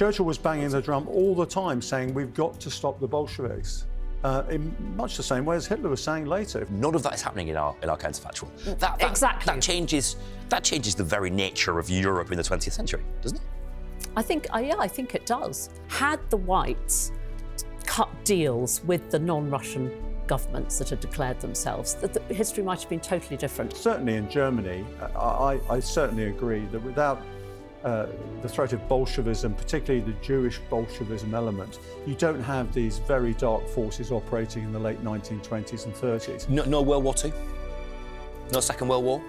Churchill was banging the drum all the time, saying we've got to stop the Bolsheviks. In much the same way as Hitler was saying later. None of that is happening in our counterfactual. Exactly. That changes the very nature of Europe in the 20th century, doesn't it? I think it does. Had the whites cut deals with the non-Russian governments that had declared themselves, the history might have been totally different. Certainly in Germany, I certainly agree that without the threat of Bolshevism, particularly the Jewish Bolshevism element, you don't have these very dark forces operating in the late 1920s and 30s. No World War II? No Second World War?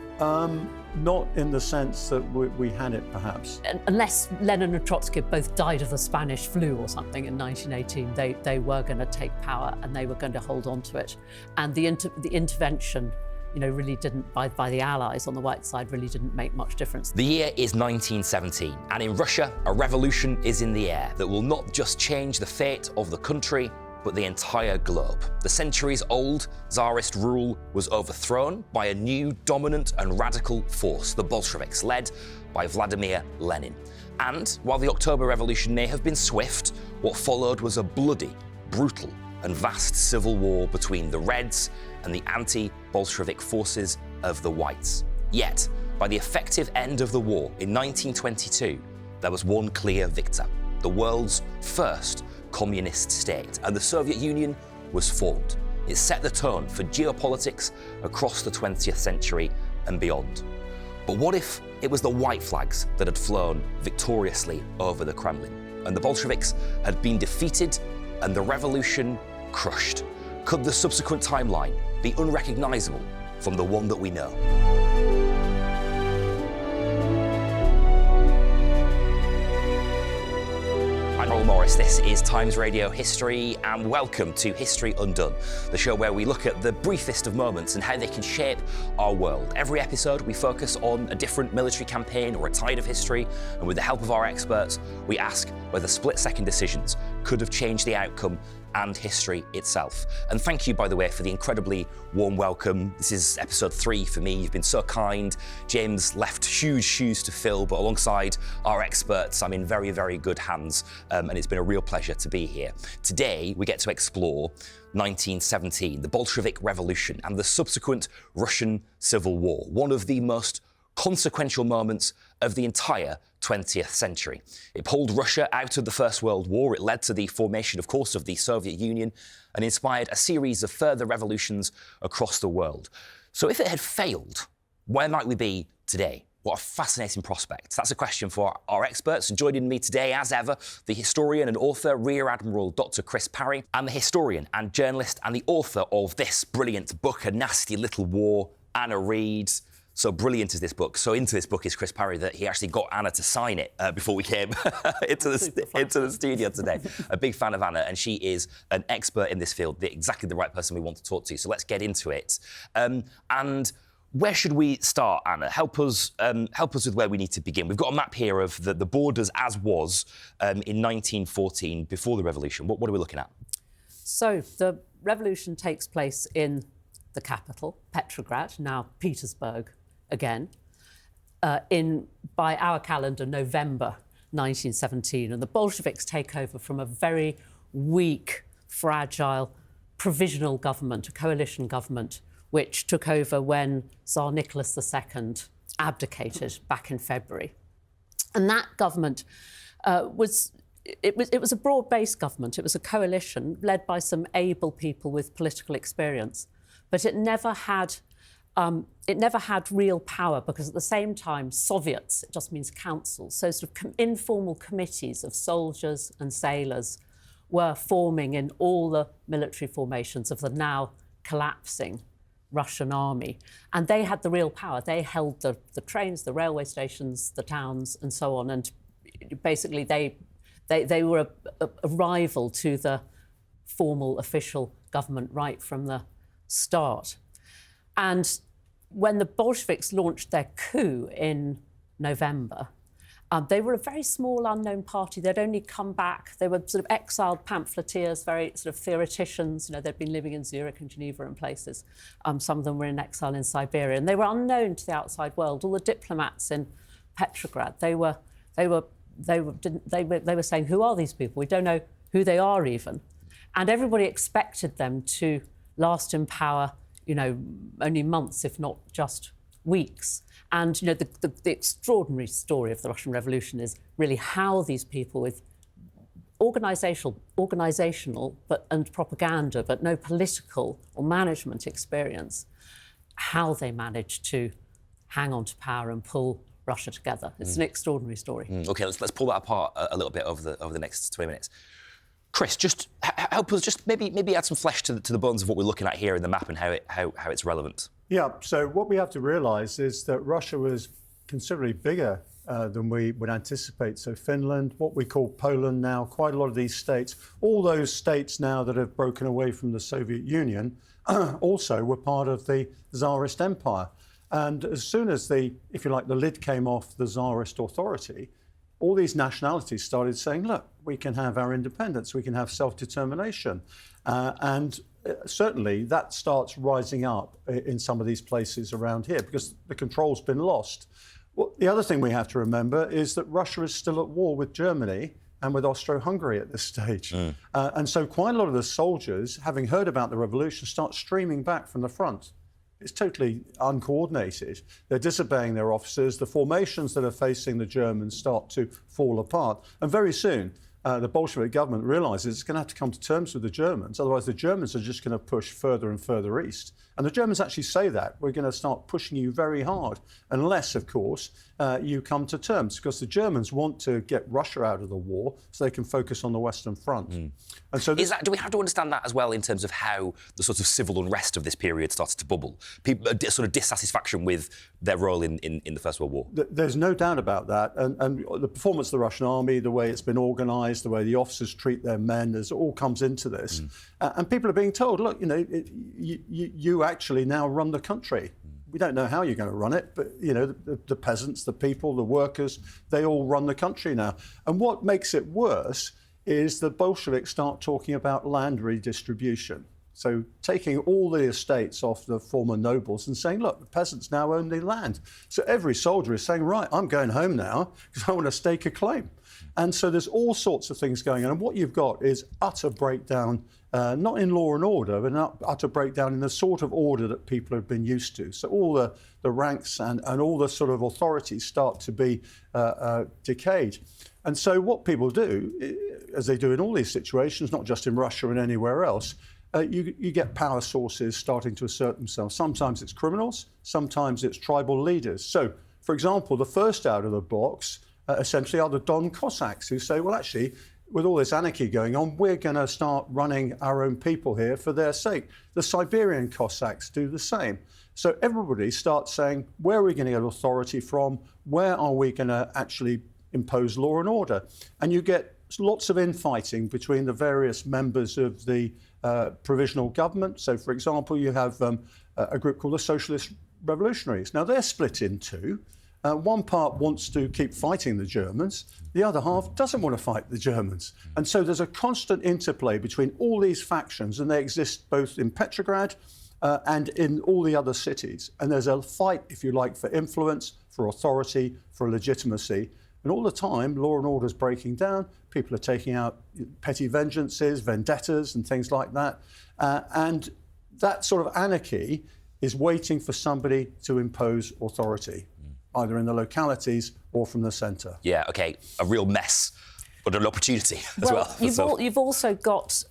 Not in the sense that we had it, perhaps. Unless Lenin and Trotsky both died of the Spanish flu or something in 1918, they were going to take power and they were going to hold on to it. And the intervention, really didn't, by the Allies on the white side, really didn't make much difference. The year is 1917, and in Russia, a revolution is in the air that will not just change the fate of the country, but the entire globe. The centuries-old tsarist rule was overthrown by a new dominant and radical force, the Bolsheviks, led by Vladimir Lenin. And while the October Revolution may have been swift, what followed was a bloody, brutal, and vast civil war between the Reds and the anti-Bolshevik forces of the Whites. Yet, by the effective end of the war in 1922, there was one clear victor, the world's first communist state, and the Soviet Union was formed. It set the tone for geopolitics across the 20th century and beyond. But what if it was the white flags that had flown victoriously over the Kremlin, and the Bolsheviks had been defeated and the revolution crushed? Could the subsequent timeline be unrecognisable from the one that we know? I'm Darryl Morris, this is Times Radio History, and welcome to History Undone, the show where we look at the briefest of moments and how they can shape our world. Every episode we focus on a different military campaign or a tide of history, and with the help of our experts, we ask whether split-second decisions could have changed the outcome and history itself. And thank you, by the way, for the incredibly warm welcome. This is episode 3 for me. You've been so kind. James left huge shoes to fill, but alongside our experts, I'm in very, very good hands, and it's been a real pleasure to be here. Today, we get to explore 1917, the Bolshevik Revolution and the subsequent Russian Civil War, one of the most consequential moments of the entire 20th century. It pulled Russia out of the First World War. It led to the formation, of course, of the Soviet Union and inspired a series of further revolutions across the world. So if it had failed, where might we be today? What a fascinating prospect. That's a question for our experts. And joining me today, as ever, the historian and author, Rear Admiral Dr. Chris Parry, and the historian and journalist and the author of this brilliant book, A Nasty Little War, Anna Reid. So brilliant is this book. So into this book is Chris Parry that he actually got Anna to sign it before we came into the studio today. A big fan of Anna, and she is an expert in this field, exactly the right person we want to talk to. So let's get into it. And where should we start, Anna? Help us with where we need to begin. We've got a map here of the borders as was in 1914, before the revolution. What are we looking at? So the revolution takes place in the capital, Petrograd, now Petersburg again, by our calendar, November 1917. And the Bolsheviks take over from a very weak, fragile, provisional government, a coalition government, which took over when Tsar Nicholas II abdicated back in February. And that government was a broad-based government. It was a coalition led by some able people with political experience, but it never had real power because at the same time, Soviets, it just means councils, so sort of informal committees of soldiers and sailors were forming in all the military formations of the now collapsing Russian army. And they had the real power. They held the trains, the railway stations, the towns, and so on. And basically, they were a rival to the formal official government right from the start. And when the Bolsheviks launched their coup in November, they were a very small, unknown party. They'd only come back. They were sort of exiled pamphleteers, very sort of theoreticians. They'd been living in Zurich and Geneva and places. Some of them were in exile in Siberia. And they were unknown to the outside world. All the diplomats in Petrograd, they were they were saying, who are these people? We don't know who they are even. And everybody expected them to last in power, only months, if not just weeks. And, the extraordinary story of the Russian Revolution is really how these people with organisational and propaganda, but no political or management experience, how they managed to hang on to power and pull Russia together. It's an extraordinary story. OK, let's pull that apart a little bit over the next 20 minutes. Chris, just help us, just maybe add some flesh to the bones of what we're looking at here in the map and how it's relevant. Yeah, so what we have to realise is that Russia was considerably bigger than we would anticipate. So Finland, what we call Poland now, quite a lot of these states, all those states now that have broken away from the Soviet Union also were part of the Tsarist Empire. And as soon as the lid came off the Tsarist authority, all these nationalities started saying, look, we can have our independence, we can have self-determination. And certainly that starts rising up in some of these places around here because the control's been lost. Well, the other thing we have to remember is that Russia is still at war with Germany and with Austro-Hungary at this stage. And so quite a lot of the soldiers, having heard about the revolution, start streaming back from the front. It's totally uncoordinated. They're disobeying their officers. The formations that are facing the Germans start to fall apart. And very soon, the Bolshevik government realises it's going to have to come to terms with the Germans. Otherwise, the Germans are just going to push further and further east. And the Germans actually say that. We're going to start pushing you very hard, unless, of course, you come to terms, because the Germans want to get Russia out of the war so they can focus on the Western Front. And so do we have to understand that as well in terms of how the sort of civil unrest of this period started to bubble? People, sort of dissatisfaction with their role in the First World War? There's no doubt about that. And the performance of the Russian army, the way it's been organised, the way the officers treat their men, it all comes into this. And people are being told, look, you actually now run the country. We don't know how you're going to run it, but, the peasants, the people, the workers, they all run the country now. And what makes it worse is the Bolsheviks start talking about land redistribution. So taking all the estates off the former nobles and saying, look, the peasants now own the land. So every soldier is saying, right, I'm going home now because I want to stake a claim. And so there's all sorts of things going on. And what you've got is utter breakdown, not in law and order, but an utter breakdown in the sort of order that people have been used to. So all the ranks and all the sort of authorities start to be decayed. And so what people do, as they do in all these situations, not just in Russia and anywhere else, you get power sources starting to assert themselves. Sometimes it's criminals, sometimes it's tribal leaders. So, for example, the first out of the box essentially are the Don Cossacks who say, well, actually, with all this anarchy going on, we're going to start running our own people here for their sake. The Siberian Cossacks do the same. So everybody starts saying, where are we going to get authority from? Where are we going to actually impose law and order? And you get lots of infighting between the various members of the provisional government. So, for example, you have a group called the Socialist Revolutionaries. Now, they're split in two. One part wants to keep fighting the Germans. The other half doesn't want to fight the Germans. And so there's a constant interplay between all these factions, and they exist both in Petrograd and in all the other cities. And there's a fight, if you like, for influence, for authority, for legitimacy. And all the time, law and order is breaking down. People are taking out petty vengeances, vendettas, and things like that. And that sort of anarchy is waiting for somebody to impose authority, either in the localities or from the centre. Yeah, OK, a real mess, but an opportunity as well. You've also got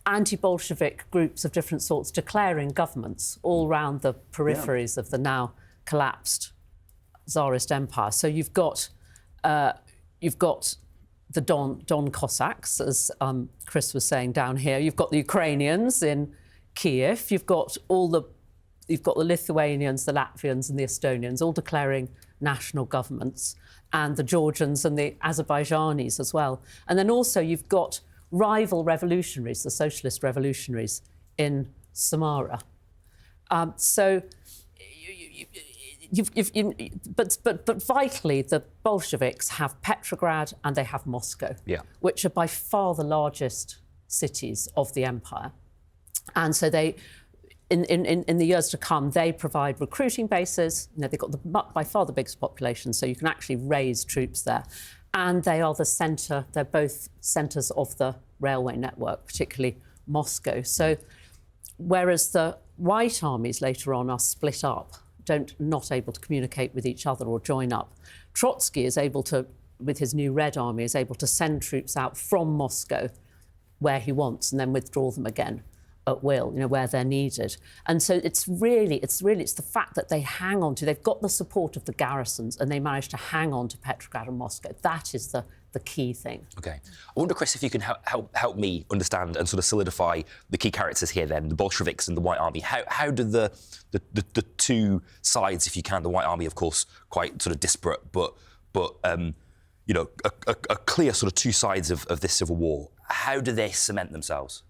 anti-Bolshevik groups of different sorts declaring governments all around the peripheries of the now collapsed Tsarist Empire. So you've got the Don Cossacks, as Chris was saying down here. You've got the Ukrainians in Kiev. You've got the Lithuanians, the Latvians, and the Estonians all declaring national governments, and the Georgians and the Azerbaijanis as well. And then also you've got rival revolutionaries, the socialist revolutionaries in Samara. But vitally, the Bolsheviks have Petrograd and they have Moscow, which are by far the largest cities of the empire. And so they, in the years to come, they provide recruiting bases. They've got by far the biggest population, so you can actually raise troops there. and they are the centre, they're both centres of the railway network, particularly Moscow. So whereas the White armies later on are split up, not able to communicate with each other or join up, Trotsky is able to, with his new Red Army, is able to send troops out from Moscow where he wants and then withdraw them again at will, where they're needed. And so it's the fact that they hang on to, they've got the support of the garrisons and they manage to hang on to Petrograd and Moscow. That is the key thing. OK. I wonder, Chris, if you can help me understand and sort of solidify the key characters here then, the Bolsheviks and the White Army. How do the two sides, if you can, the White Army, of course, quite sort of disparate, but a clear sort of two sides of this civil war, how do they cement themselves?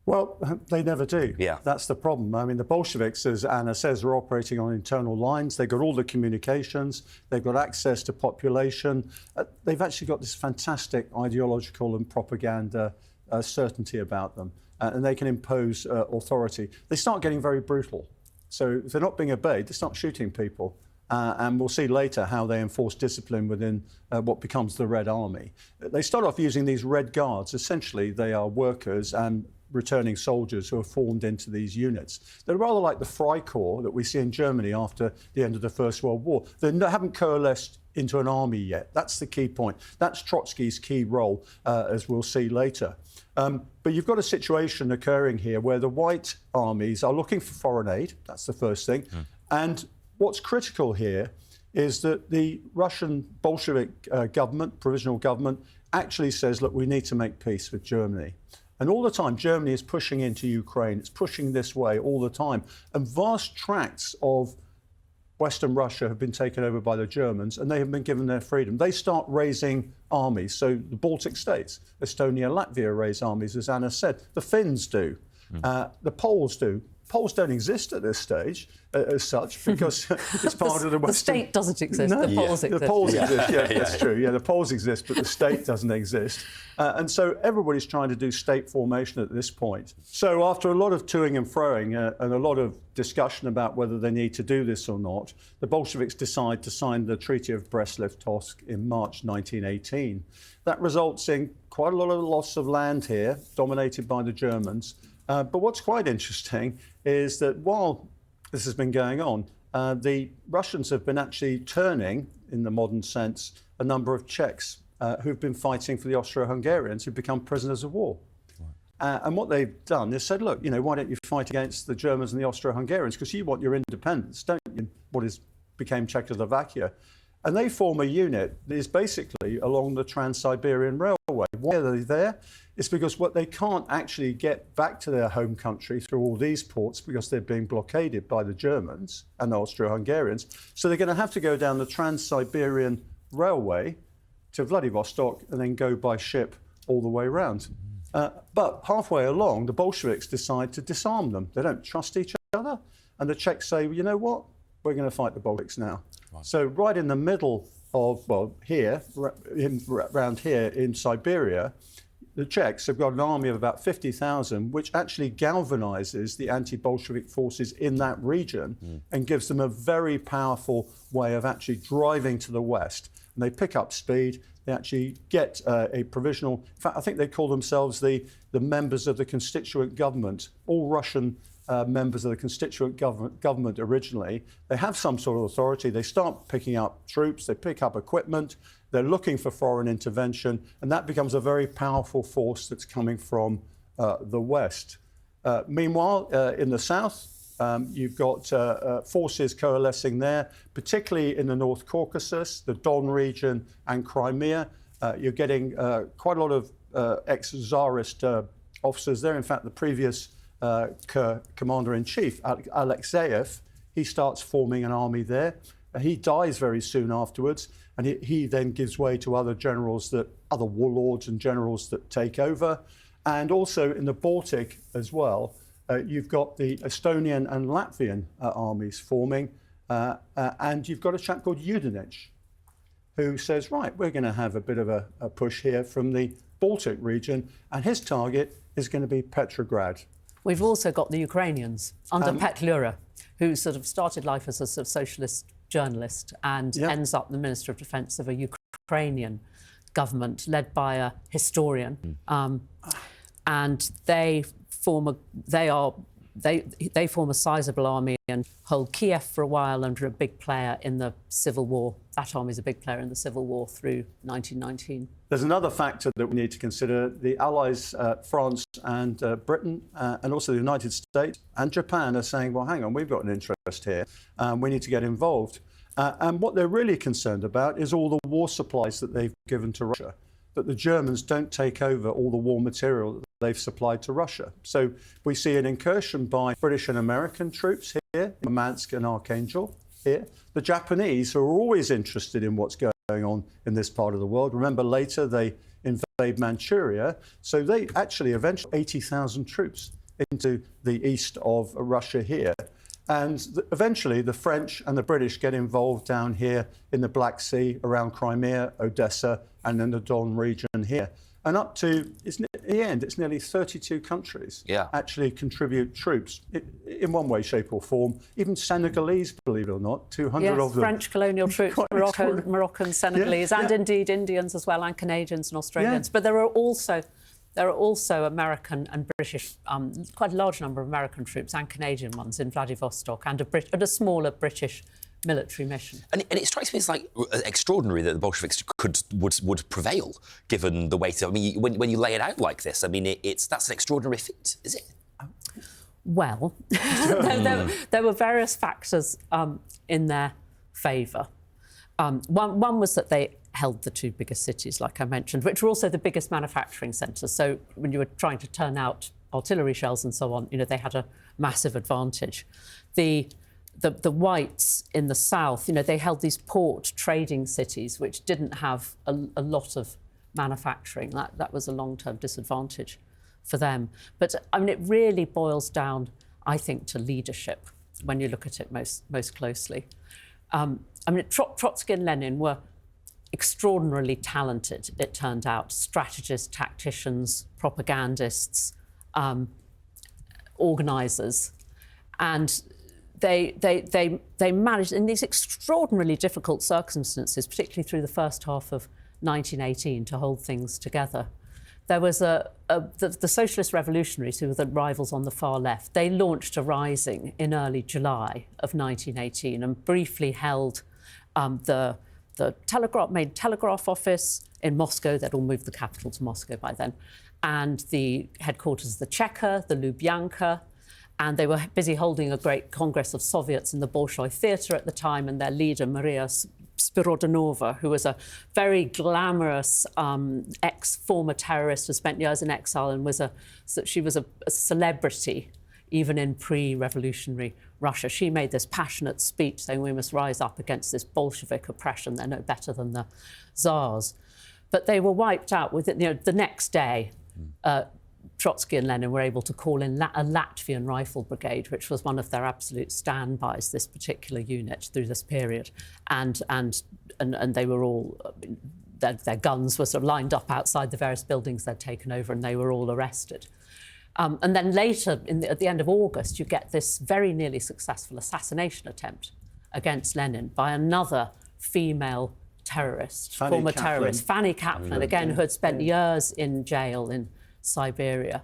Well, they never do. Yeah. That's the problem. I mean, the Bolsheviks, as Anna says, are operating on internal lines. They've got all the communications. They've got access to population. They've actually got this fantastic ideological and propaganda certainty about them. And they can impose authority. They start getting very brutal. So if they're not being obeyed, they start shooting people. And we'll see later how they enforce discipline within what becomes the Red Army. They start off using these Red Guards. Essentially, they are workers and returning soldiers who are formed into these units. They're rather like the Freikorps that we see in Germany after the end of the First World War. They haven't coalesced into an army yet. That's the key point. That's Trotsky's key role, as we'll see later. But you've got a situation occurring here where the White armies are looking for foreign aid. That's the first thing. And what's critical here is that the Russian Bolshevik government, provisional government, actually says, look, we need to make peace with Germany. And all the time, Germany is pushing into Ukraine. It's pushing this way all the time. And vast tracts of Western Russia have been taken over by the Germans, and they have been given their freedom. They start raising armies. So the Baltic states, Estonia, Latvia raise armies, as Anna said. The Finns do. The Poles do. Poles don't exist at this stage as such because it's part of the Western... The state doesn't exist, No. the Poles exist. The Poles exist, that's true. Yeah, the Poles exist, but the state doesn't exist. And so everybody's trying to do state formation at this point. So after a lot of toing and froing and a lot of discussion about whether they need to do this or not, the Bolsheviks decide to sign the Treaty of Brest-Litovsk in March 1918. That results in quite a lot of loss of land here, dominated by the Germans. But what's quite interesting is that while this has been going on, the Russians have been actually turning, in the modern sense, a number of Czechs who've been fighting for the Austro-Hungarians who've become prisoners of war. And what they've done is said, look, why don't you fight against the Germans and the Austro-Hungarians? Because you want your independence, don't you? What became Czechoslovakia. And they form a unit that is basically along the Trans-Siberian Railway. Why are they there? It's because they can't actually get back to their home country through all these ports because they're being blockaded by the Germans and the Austro-Hungarians. So they're going to have to go down the Trans-Siberian Railway to Vladivostok and then go by ship all the way around. But halfway along, the Bolsheviks decide to disarm them. They don't trust each other. And the Czechs say, well, you know what? We're going to fight the Bolsheviks now. Right. So right in the middle of, here, around here in Siberia, the Czechs have got an army of about 50,000, which actually galvanizes the anti-Bolshevik forces in that region and gives them a very powerful way of actually driving to the west. And they pick up speed. They actually get a provisional... In fact, I think they call themselves the members of the constituent government, all Russian members of the constituent government originally. They have some sort of authority. They start picking up troops. They pick up equipment. They're looking for foreign intervention. And that becomes a very powerful force that's coming from the West. Meanwhile, in the south, you've got forces coalescing there, particularly in the North Caucasus, the Don region and Crimea. You're getting quite a lot of ex-tsarist officers there. In fact, the previous commander-in-chief, Alexeyev, he starts forming an army there. He dies very soon afterwards, and he then gives way to other generals, other warlords and generals that take over. And also in the Baltic as well, you've got the Estonian and Latvian armies forming, and you've got a chap called Yudenich, who says, right, we're going to have a bit of a push here from the Baltic region, and his target is going to be Petrograd. We've also got the Ukrainians under Petlura, who sort of started life as a sort of socialist journalist and ends up the Minister of Defence of a Ukrainian government led by a historian, and they form a sizable army and hold Kiev for a while and are a big player in the civil war. That army is a big player in the civil war through 1919. There's another factor that we need to consider. The Allies, France and Britain, and also the United States and Japan are saying, well, hang on, we've got an interest here. We need to get involved. And what they're really concerned about is all the war supplies that they've given to Russia, that the Germans don't take over all the war material that they've supplied to Russia. So we see an incursion by British and American troops here, in Murmansk and Archangel here. The Japanese are always interested in what's going on in this part of the world. Remember, later they invade Manchuria. So they actually eventually 80,000 troops into the east of Russia here. And eventually the French and the British get involved down here in the Black Sea, around Crimea, Odessa, and then the Don region here. And up to, in the end, it's nearly 32 countries actually contribute troops in one way, shape or form. Even Senegalese, believe it or not, 200 of them. French colonial troops, Moroccan, Senegalese, and indeed Indians as well, and Canadians and Australians. But there are also American and British, quite a large number of American troops and Canadian ones in Vladivostok, and a smaller British military mission. And it strikes me as like extraordinary that the Bolsheviks would prevail, given the weight of. I mean, when you lay it out like this, I mean, that's an extraordinary feat, is it? Well, there were various factors in their favour. One was that they held the two biggest cities, like I mentioned, which were also the biggest manufacturing centres. So when you were trying to turn out artillery shells and so on, they had a massive advantage. The whites in the south, they held these port trading cities, which didn't have a lot of manufacturing. That was a long-term disadvantage for them. But I mean, it really boils down, I think, to leadership when you look at it most closely. I mean, Trotsky and Lenin were extraordinarily talented, it turned out, strategists, tacticians, propagandists, organisers, and they managed in these extraordinarily difficult circumstances, particularly through the first half of 1918, to hold things together. There was the socialist revolutionaries, who were the rivals on the far left. They launched a rising in early July of 1918 and briefly held the main telegraph office in Moscow. They'd all moved the capital to Moscow by then, and the headquarters of the Cheka, the Lubyanka, and they were busy holding a great Congress of Soviets in the Bolshoi Theatre at the time, and their leader, Maria Spirodonova, who was a very glamorous ex-former terrorist who spent years in exile and she was a celebrity even in pre-revolutionary Russia. She made this passionate speech saying we must rise up against this Bolshevik oppression. They're no better than the Tsars. But they were wiped out within, the next day. Trotsky and Lenin were able to call in a Latvian rifle brigade, which was one of their absolute standbys, this particular unit, through this period. And they were all, their guns were sort of lined up outside the various buildings they'd taken over, and they were all arrested. And then later, at the end of August, you get this very nearly successful assassination attempt against Lenin by another female terrorist, former terrorist, Fanny Kaplan, again, who had spent years in jail in Siberia.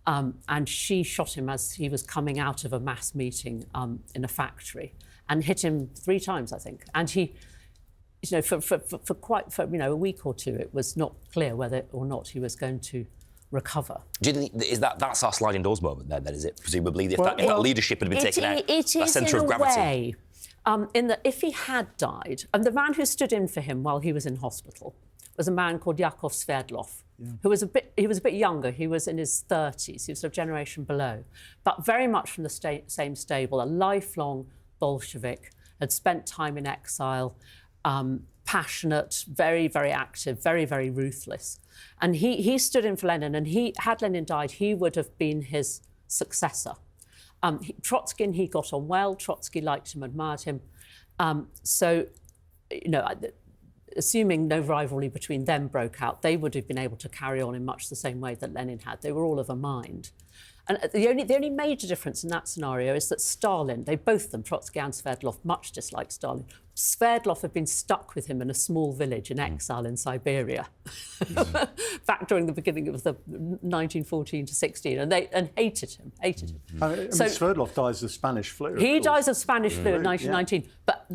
And she shot him as he was coming out of a mass meeting in a factory, and hit him 3 times, I think. And he, for a week or two, it was not clear whether or not he was going to recover. Do you think that's our sliding doors moment then, is it? Presumably, if that leadership had been taken out, that centre of gravity. In that if he had died, and the man who stood in for him while he was in hospital was a man called Yakov Sverdlov, who was a bit younger. He was in his 30s. He was a generation below, but very much from the same stable, a lifelong Bolshevik, had spent time in exile, passionate, very, very active, very, very ruthless. And he stood in for Lenin, and had Lenin died, he would have been his successor. Trotsky and he got on well. Trotsky liked him, admired him. Assuming no rivalry between them broke out, they would have been able to carry on in much the same way that Lenin had. They were all of a mind. And the only major difference in that scenario is that Stalin, both of them, Trotsky and Sverdlov, much disliked Stalin. Sverdlov had been stuck with him in a small village in exile in Siberia back during the beginning of the 1914 to 16, and hated him. I mean, Sverdlov dies of Spanish flu. He dies of Spanish flu in 1919, but,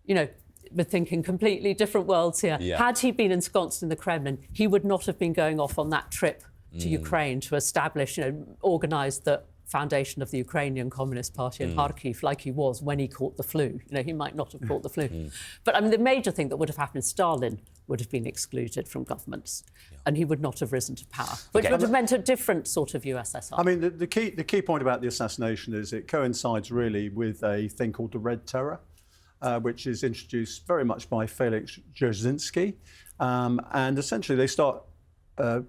you know, we're thinking completely different worlds here. Yeah. Had he been ensconced in the Kremlin, he would not have been going off on that trip to Ukraine to establish, organise the foundation of the Ukrainian Communist Party in Kharkiv like he was when he caught the flu. He might not have caught the flu. But I mean, the major thing that would have happened is Stalin would have been excluded from governments and he would not have risen to power, which would have meant a different sort of USSR. I mean, the key point about the assassination is it coincides really with a thing called the Red Terror, which is introduced very much by Felix Dzerzhinsky. And essentially they start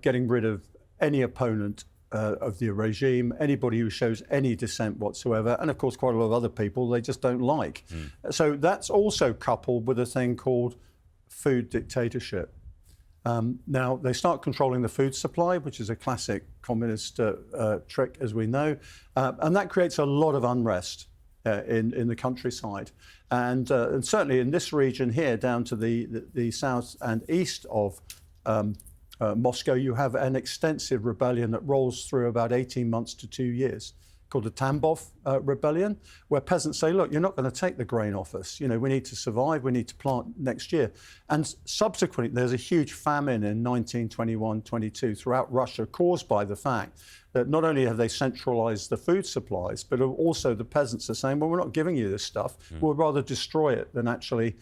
getting rid of any opponent of the regime, anybody who shows any dissent whatsoever, and of course quite a lot of other people they just don't like. So that's also coupled with a thing called food dictatorship. Now they start controlling the food supply, which is a classic communist trick, as we know, and that creates a lot of unrest in the countryside. And certainly in this region here, down to the south and east of Moscow, you have an extensive rebellion that rolls through about 18 months to 2 years, called the Tambov Rebellion, where peasants say, look, you're not going to take the grain off us. We need to survive, we need to plant next year. And subsequently, there's a huge famine in 1921-22 throughout Russia, caused by the fact that not only have they centralised the food supplies, but also the peasants are saying, well, we're not giving you this stuff, we'll rather destroy it than actually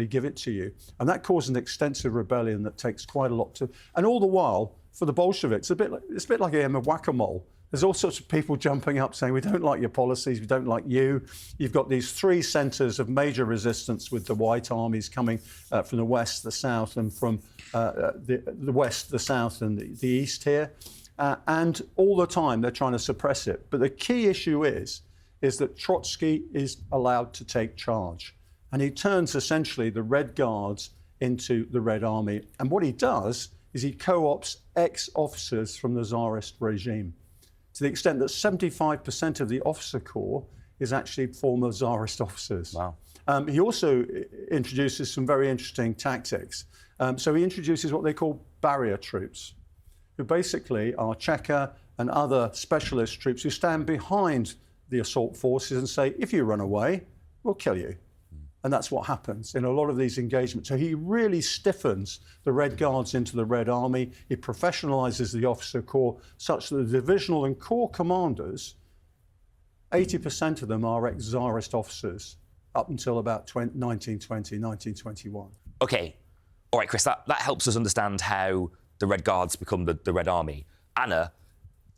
give it to you. And that caused an extensive rebellion that takes quite a lot to... And all the while, for the Bolsheviks, it's a bit like a game of whack-a-mole. There's all sorts of people jumping up saying, we don't like your policies, we don't like you. You've got these three centres of major resistance with the White armies coming from the west, the south, and from the west, the south, and the east here. And all the time they're trying to suppress it. But the key issue is that Trotsky is allowed to take charge. And he turns essentially the Red Guards into the Red Army. And what he does is he co-opts ex-officers from the Tsarist regime, to the extent that 75% of the officer corps is actually former Tsarist officers. Wow. He also introduces some very interesting tactics. So he introduces what they call barrier troops, who basically are Cheka and other specialist troops who stand behind the assault forces and say, if you run away, we'll kill you. And that's what happens in a lot of these engagements. So he really stiffens the Red Guards into the Red Army. He professionalises the officer corps such that the divisional and corps commanders, 80% of them are ex-Tsarist officers up until about 1920, 1921. OK. All right, Chris, that helps us understand how the Red Guards become the Red Army. Anna,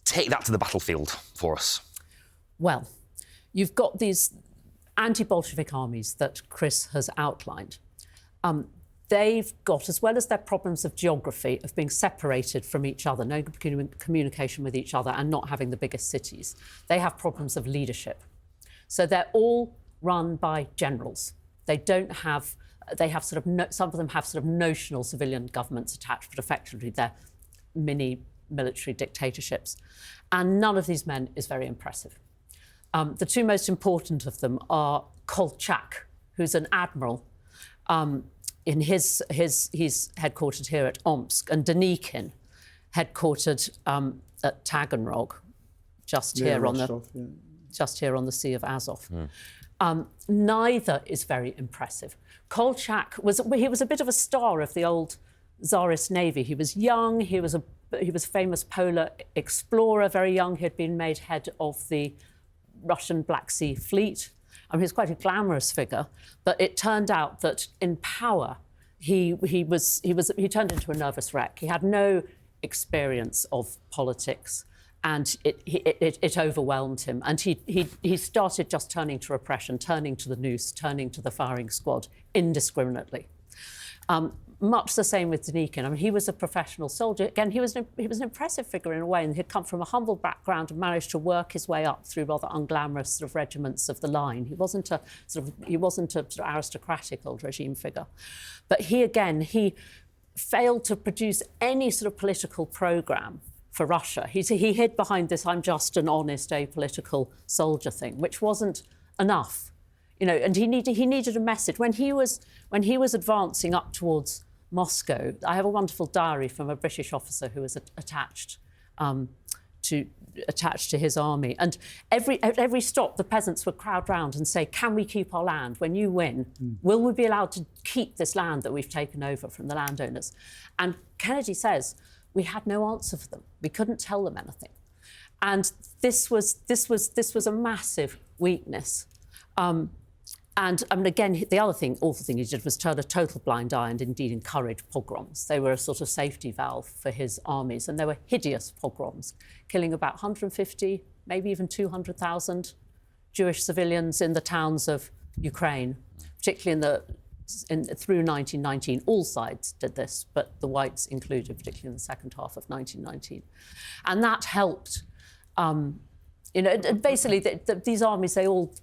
take that to the battlefield for us. Well, you've got these anti-Bolshevik armies that Chris has outlined. They've got, as well as their problems of geography, of being separated from each other, no communication with each other, and not having the biggest cities, they have problems of leadership. So they're all run by generals. They don't have, they have sort of, some of them have sort of notional civilian governments attached, but effectively they're mini military dictatorships. And none of these men is very impressive. The two most important of them are Kolchak, who's an admiral. He's headquartered here at Omsk, and Denikin, headquartered at Taganrog, just here on the Sea of Azov. Neither is very impressive. Kolchak was a bit of a star of the old Tsarist Navy. He was young. He was a famous polar explorer. Very young, he had been made head of the Russian Black Sea Fleet. I mean, he's quite a glamorous figure, but it turned out that in power, he turned into a nervous wreck. He had no experience of politics, and it overwhelmed him. And he started just turning to repression, turning to the noose, turning to the firing squad indiscriminately. Much the same with Denikin. I mean, he was a professional soldier. Again, he was an impressive figure in a way, and he'd come from a humble background and managed to work his way up through rather unglamorous sort of regiments of the line. He wasn't a sort of aristocratic old regime figure, but he failed to produce any sort of political programme for Russia. He hid behind this "I'm just an honest, apolitical soldier" thing, which wasn't enough, And he needed a message when he was advancing up towards Moscow. I have a wonderful diary from a British officer who was attached to his army, and at every stop the peasants would crowd round and say, "Can we keep our land? When you win, will we be allowed to keep this land that we've taken over from the landowners?" And Kennedy says, "We had no answer for them. We couldn't tell them anything." And this was a massive weakness. And again, the awful thing he did was turn a total blind eye and indeed encourage pogroms. They were a sort of safety valve for his armies, and they were hideous pogroms, killing about 150, maybe even 200,000 Jewish civilians in the towns of Ukraine, particularly through 1919. All sides did this, but the whites included, particularly in the second half of 1919. And that helped, basically these armies, they all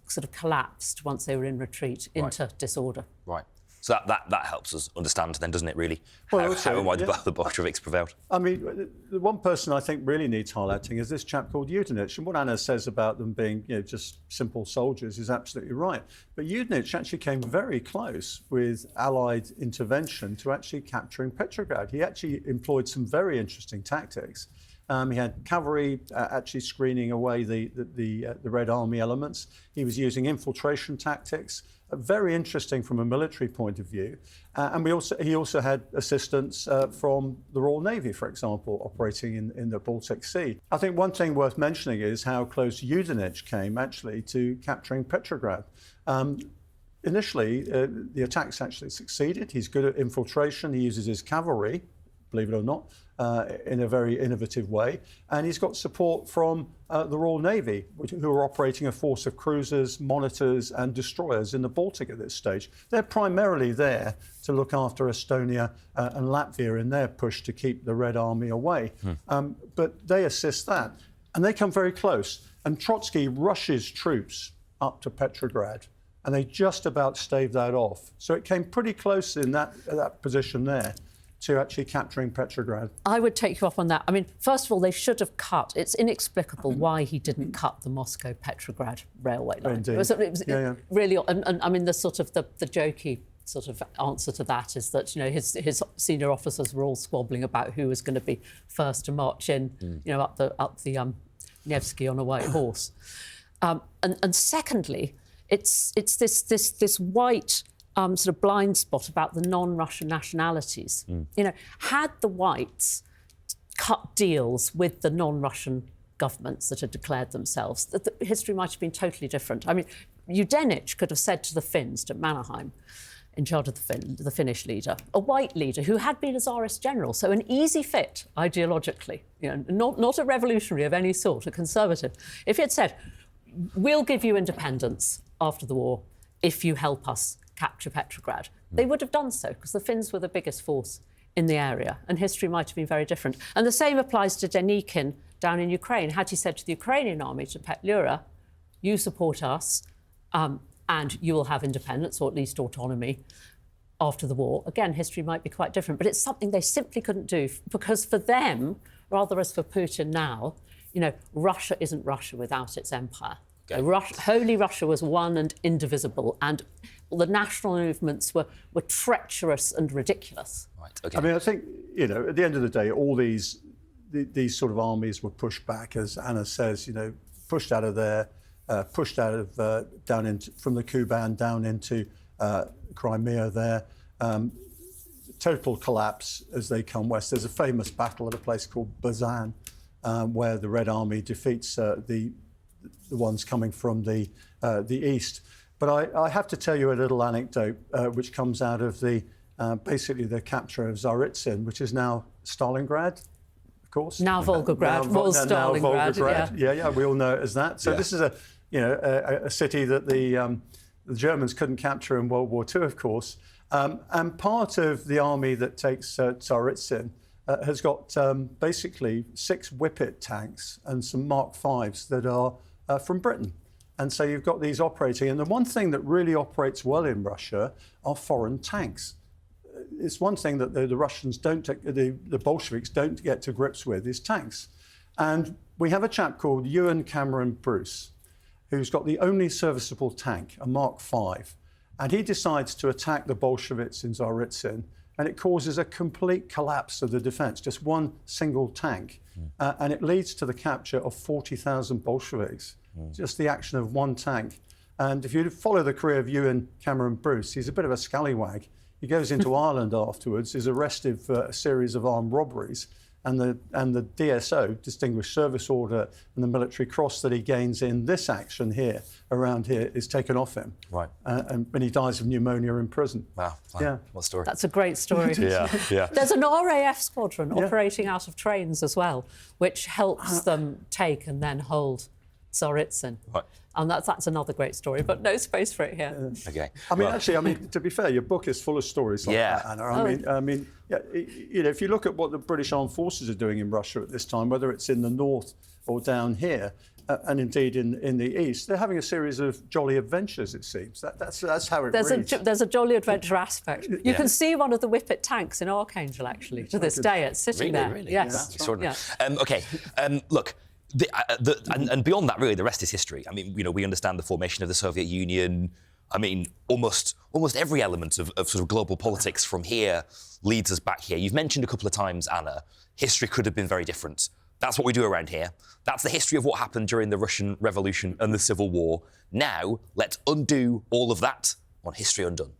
sort of collapsed once they were in retreat into disorder. Right. So that helps us understand then, doesn't it, really, how and why the Bolsheviks prevailed? I mean, the one person I think really needs highlighting is this chap called Yudenich. And what Anna says about them being just simple soldiers is absolutely right. But Yudenich actually came very close with Allied intervention to actually capturing Petrograd. He actually employed some very interesting tactics. He had cavalry actually screening away the Red Army elements. He was using infiltration tactics, very interesting from a military point of view. And he also had assistance from the Royal Navy, for example, operating in the Baltic Sea. I think one thing worth mentioning is how close Yudenich came actually to capturing Petrograd. Initially, the attacks actually succeeded. He's good at infiltration. He uses his cavalry, believe it or not, in a very innovative way. And he's got support from the Royal Navy, who are operating a force of cruisers, monitors and destroyers in the Baltic at this stage. They're primarily there to look after Estonia and Latvia in their push to keep the Red Army away. But they assist that. And they come very close. And Trotsky rushes troops up to Petrograd. And they just about stave that off. So it came pretty close in that position there to actually capturing Petrograd. I would take you up on that. I mean, first of all, they should have cut. It's inexplicable why he didn't cut the Moscow-Petrograd railway line. Indeed. It was really, and I mean, the sort of the jokey sort of answer to that is that his senior officers were all squabbling about who was going to be first to march in, up the Nevsky on a white horse. And secondly, it's this white sort of blind spot about the non-Russian nationalities. Had the whites cut deals with the non-Russian governments that had declared themselves, the history might have been totally different. I mean, Yudenich could have said to the Finns, to Mannerheim, in charge of the Finnish leader, a white leader who had been a tsarist general, so an easy fit ideologically, not a revolutionary of any sort, a conservative. If he had said, "We'll give you independence after the war if you help us capture Petrograd," they would have done so, because the Finns were the biggest force in the area, and history might have been very different. And the same applies to Denikin down in Ukraine. Had he said to the Ukrainian army, to Petlura, "You support us, and you will have independence, or at least autonomy, after the war," again, history might be quite different. But it's something they simply couldn't do, because for them, rather as for Putin now, Russia isn't Russia without its empire. Okay. Holy Russia was one and indivisible, and the national movements were treacherous and ridiculous. Right. Okay. I mean, I think, at the end of the day, all these sort of armies were pushed back, as Anna says, pushed out of there, from the Kuban down into Crimea there. Total collapse as they come west. There's a famous battle at a place called Bazan, where the Red Army defeats the ones coming from the east. But I have to tell you a little anecdote which comes out of basically the capture of Tsaritsyn, which is now Stalingrad, of course. Now Volgograd, was Stalingrad. Volgograd. Yeah, we all know it as that. So this is a city that the Germans couldn't capture in World War II, of course. And part of the army that takes Tsaritsyn has got basically 6 Whippet tanks and some Mark Vs that are from Britain. And so you've got these operating. And the one thing that really operates well in Russia are foreign tanks. it's one thing that the Russians don't, the Bolsheviks don't get to grips with is tanks. And we have a chap called Ewan Cameron Bruce, who's got the only serviceable tank, a Mark V. And he decides to attack the Bolsheviks in Tsaritsyn, and it causes a complete collapse of the defence, just one single tank. And it leads to the capture of 40,000 Bolsheviks, just the action of one tank. And if you follow the career of Ewan Cameron Bruce, he's a bit of a scallywag. He goes into Ireland afterwards, is arrested for a series of armed robberies, and the DSO, Distinguished Service Order, and the Military Cross that he gains in this action here, around here, is taken off him. Right. And he dies of pneumonia in prison. Wow. Yeah. What story? That's a great story. Yeah. There's an RAF squadron operating out of trains as well, which helps them take and then hold Tsaritsyn. Right. And that's another great story, but no space for it here. Okay. Actually, to be fair, your book is full of stories like that, Anna. If you look at what the British Armed Forces are doing in Russia at this time, whether it's in the north or down here, and indeed in the east, they're having a series of jolly adventures, it seems. That's how it reads. There's a jolly adventure aspect. You can see one of the Whippet tanks in Archangel, actually, to this day. It's sitting there. Really? Yes. Extraordinary. Look, and beyond that, really, the rest is history. I mean, we understand the formation of the Soviet Union. I mean, almost every element of sort of global politics from here leads us back here. You've mentioned a couple of times, Anna, history could have been very different. That's what we do around here. That's the history of what happened during the Russian Revolution and the Civil War. Now, let's undo all of that on History Undone.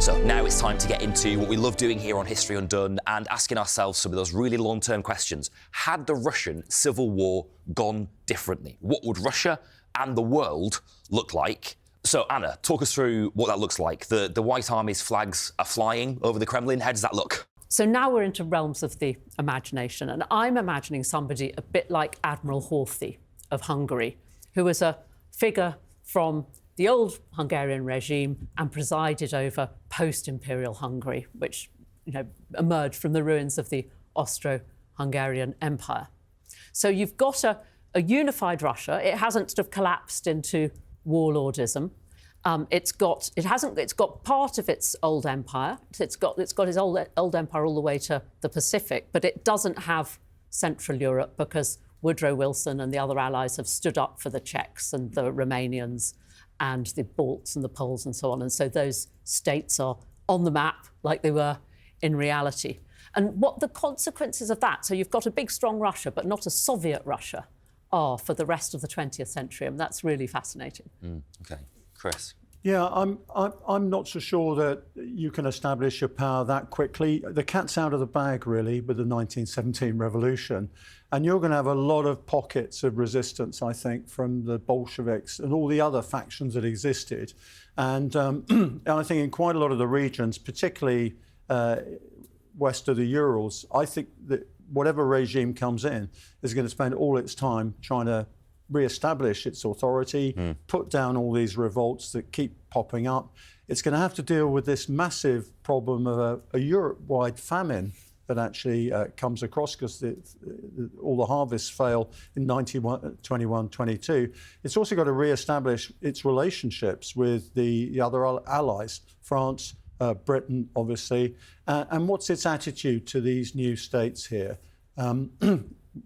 So now it's time to get into what we love doing here on History Undone and asking ourselves some of those really long-term questions. Had the Russian Civil War gone differently? What would Russia and the world look like? So, Anna, talk us through what that looks like. The White Army's flags are flying over the Kremlin. How does that look? So now we're into realms of the imagination, and I'm imagining somebody a bit like Admiral Horthy of Hungary, who was a figure from the old Hungarian regime and presided over post-imperial Hungary, which emerged from the ruins of the Austro-Hungarian Empire. So you've got a unified Russia. It hasn't sort of collapsed into warlordism. It's got part of its old empire. It's got its old empire all the way to the Pacific, but it doesn't have Central Europe because Woodrow Wilson and the other allies have stood up for the Czechs and the Romanians and the Balts and the Poles and so on. And so those states are on the map like they were in reality. And what the consequences of that, so you've got a big, strong Russia, but not a Soviet Russia, are for the rest of the 20th century. And that's really fascinating. Okay. Chris? Yeah, I'm not so sure that you can establish your power that quickly. The cat's out of the bag, really, with the 1917 revolution. And you're going to have a lot of pockets of resistance, I think, from the Bolsheviks and all the other factions that existed. And I think in quite a lot of the regions, particularly west of the Urals, I think that whatever regime comes in is going to spend all its time trying to re-establish its authority, put down all these revolts that keep popping up. It's going to have to deal with this massive problem of a Europe-wide famine that actually comes across because all the harvests fail in 21, 22. It's also got to re-establish its relationships with the other allies, France, Britain, obviously, and what's its attitude to these new states here?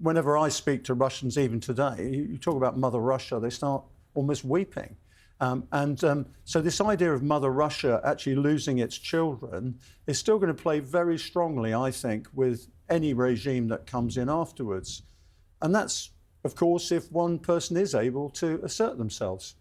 Whenever I speak to Russians, even today, you talk about Mother Russia, they start almost weeping. So this idea of Mother Russia actually losing its children is still going to play very strongly, I think, with any regime that comes in afterwards. And that's, of course, if one person is able to assert themselves.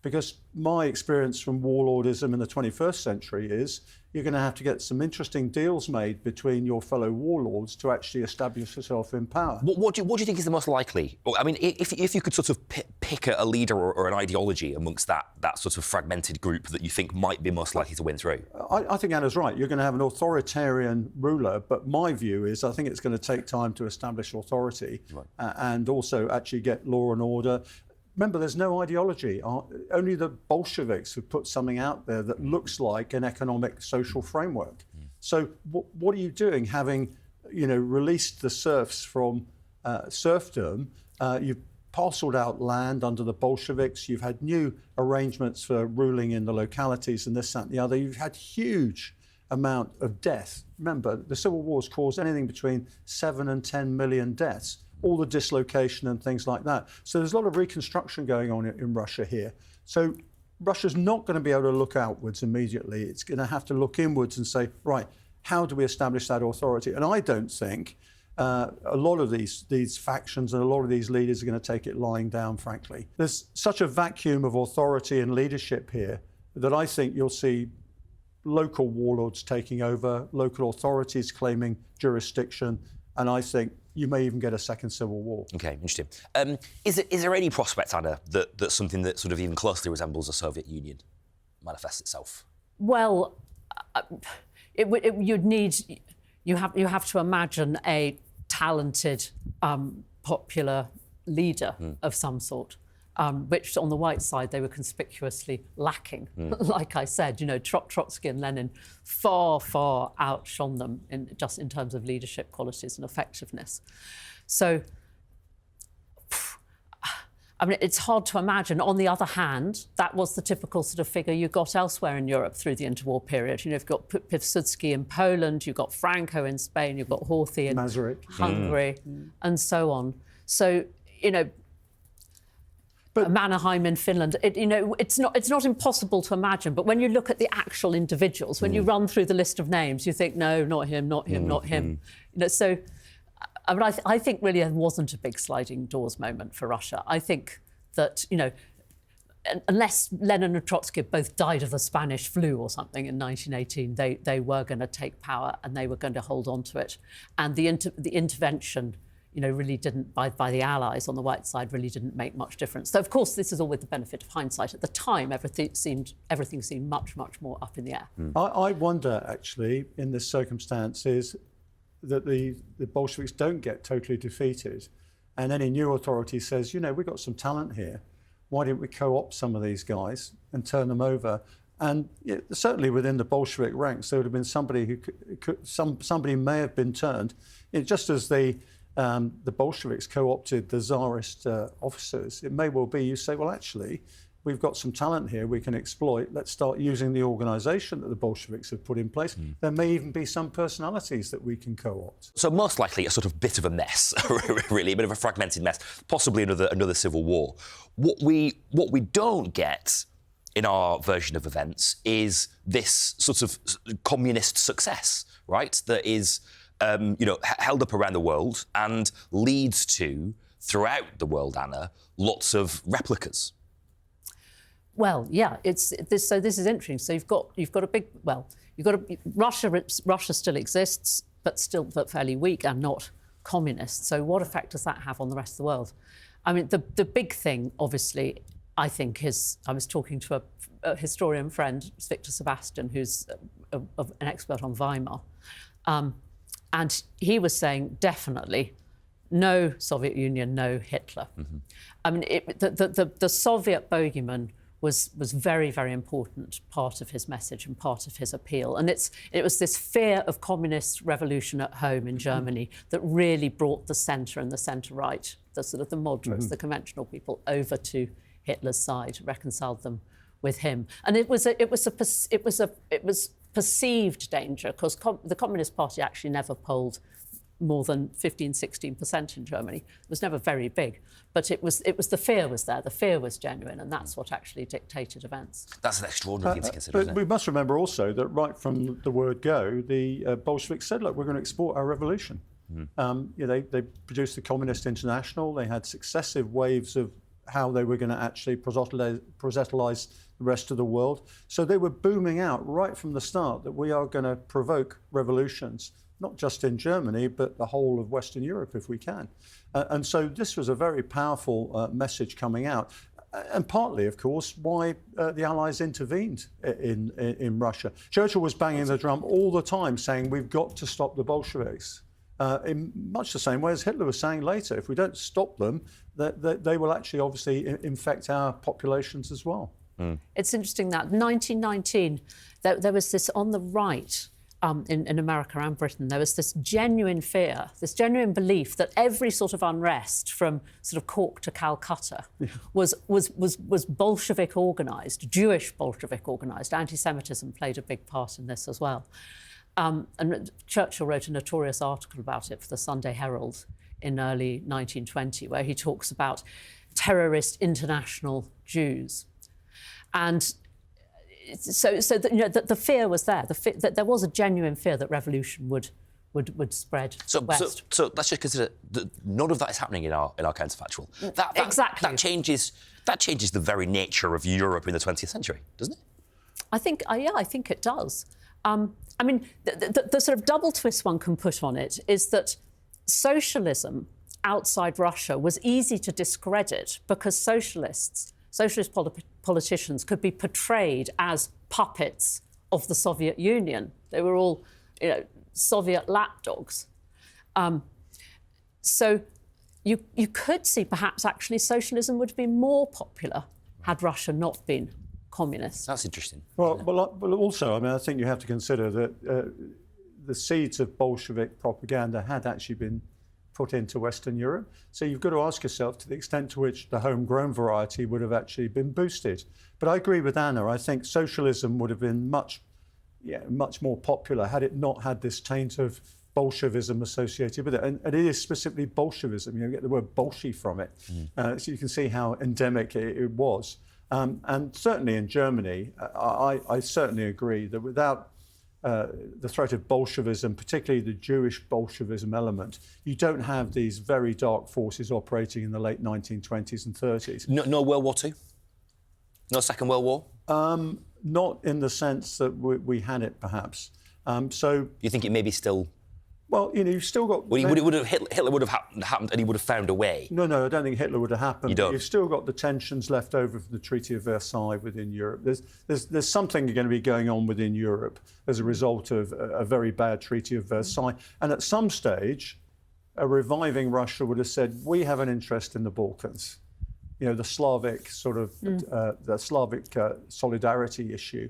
Because my experience from warlordism in the 21st century is you're going to have to get some interesting deals made between your fellow warlords to actually establish yourself in power. What do you think is the most likely? I mean, if you could sort of pick a leader or an ideology amongst that sort of fragmented group that you think might be most likely to win through? I think Anna's right. You're going to have an authoritarian ruler, but my view is I think it's going to take time to establish authority and also actually get law and order. Remember, there's no ideology. Only the Bolsheviks have put something out there that looks like an economic, social framework. So what are you doing, having released the serfs from serfdom? You've parcelled out land under the Bolsheviks. You've had new arrangements for ruling in the localities and this, that, and the other. You've had huge amount of death. Remember, the civil wars caused anything between 7 and 10 million deaths, all the dislocation and things like that. So there's a lot of reconstruction going on in Russia here. So Russia's not going to be able to look outwards immediately. It's going to have to look inwards and say, right, how do we establish that authority? And I don't think a lot of these factions and a lot of these leaders are going to take it lying down, frankly. There's such a vacuum of authority and leadership here that I think you'll see local warlords taking over, local authorities claiming jurisdiction, and I think you may even get a second civil war. OK, interesting. Is there any prospect, Anna, that something that sort of even closely resembles the Soviet Union manifests itself? Well, you have to imagine a talented, popular leader of some sort, which on the white side they were conspicuously lacking. Like I said, Trotsky and Lenin far outshone them in terms of leadership qualities and effectiveness. So, I mean, it's hard to imagine. On the other hand, that was the typical sort of figure you got elsewhere in Europe through the interwar period. You've got Piłsudski in Poland, you've got Franco in Spain, you've got Horthy in Hungary, and so on. So, but Mannerheim in Finland. It's not impossible to imagine. But when you look at the actual individuals, when you run through the list of names, you think, no, not him, not him, not him. So. I mean, I think really there wasn't a big sliding doors moment for Russia. I think that, unless Lenin and Trotsky both died of the Spanish flu or something in 1918, they were going to take power and they were going to hold on to it. And the intervention, really didn't, by the Allies on the white side, really didn't make much difference. So, of course, this is all with the benefit of hindsight. At the time, everything seemed much more up in the air. I wonder, actually, in this circumstance, is that the Bolsheviks don't get totally defeated and any new authority says, we've got some talent here. Why didn't we co-opt some of these guys and turn them over? And certainly within the Bolshevik ranks, there would have been somebody somebody may have been turned. Just as the Bolsheviks co-opted the tsarist officers, it may well be you say, well, actually, we've got some talent here we can exploit. Let's start using the organisation that the Bolsheviks have put in place. There may even be some personalities that we can co-opt. So most likely a sort of bit of a mess, really, a bit of a fragmented mess, possibly another civil war. What we don't get in our version of events is this sort of communist success, right, that is held up around the world and leads to, throughout the world, Anna, lots of replicas. Well, yeah, this is interesting. So you've got a big, Russia still exists, but still fairly weak and not communist. So what effect does that have on the rest of the world? I mean, the big thing, obviously, I think is, I was talking to a historian friend, Victor Sebastian, who's an expert on Weimar, and he was saying definitely no Soviet Union, no Hitler. I mean, the Soviet bogeyman was very, very important part of his message and part of his appeal. And it was this fear of communist revolution at home in Germany that really brought the centre and the centre-right, the sort of the moderates, the conventional people, over to Hitler's side, reconciled them with him. And it was perceived danger, because the Communist Party actually never polled more than 15-16% in Germany. It was never very big, but it was the fear was there. The fear was genuine, and that's what actually dictated events. That's an extraordinary thing to consider, but isn't it? We must remember also that right from the word go, the Bolsheviks said, look, we're going to export our revolution. They produced the Communist International. They had successive waves of how they were going to actually proselytize the rest of the world. So they were booming out right from the start that we are going to provoke revolutions, not just in Germany, but the whole of Western Europe if we can. And so this was a very powerful message coming out. And partly, of course, why the Allies intervened in Russia. Churchill was banging the drum all the time saying, we've got to stop the Bolsheviks. In much the same way as Hitler was saying later, if we don't stop them, they will actually obviously infect our populations as well. It's interesting that 1919, there was this on the right, in America and Britain, there was this genuine fear, this genuine belief that every sort of unrest from sort of Cork to Calcutta was Bolshevik organised, Jewish Bolshevik organised. Anti-Semitism played a big part in this as well. And Churchill wrote a notorious article about it for the Sunday Herald in early 1920, where he talks about terrorist international Jews. And so that the fear was there. That there was a genuine fear that revolution would spread west. So let's just consider that none of that is happening in our counterfactual. Exactly. That changes the very nature of Europe in the 20th century, doesn't it? I think it does. I mean, the sort of double twist one can put on it is that socialism outside Russia was easy to discredit because socialist politicians could be portrayed as puppets of the Soviet Union. They were all, Soviet lapdogs. So you could see perhaps actually socialism would have been more popular had Russia not been communist. That's interesting. Well, also, I mean, I think you have to consider that the seeds of Bolshevik propaganda had actually been put into Western Europe. So you've got to ask yourself to the extent to which the homegrown variety would have actually been boosted. But I agree with Anna. I think socialism would have been much more popular had it not had this taint of Bolshevism associated with it. And it is specifically Bolshevism. You get the word Bolshi from it. So you can see how endemic it was. And certainly in Germany, I certainly agree that without the threat of Bolshevism, particularly the Jewish Bolshevism element, you don't have these very dark forces operating in the late 1920s and 30s. No World War II? No Second World War? Not in the sense that we had it, perhaps. So you think it may be still? Well, you've still got... Well, Hitler would have happened and he would have found a way. No, I don't think Hitler would have happened. You don't? You've still got the tensions left over from the Treaty of Versailles within Europe. There's something going to be going on within Europe as a result of a very bad Treaty of Versailles. And at some stage, a reviving Russia would have said, we have an interest in the Balkans. The Slavic the Slavic solidarity issue.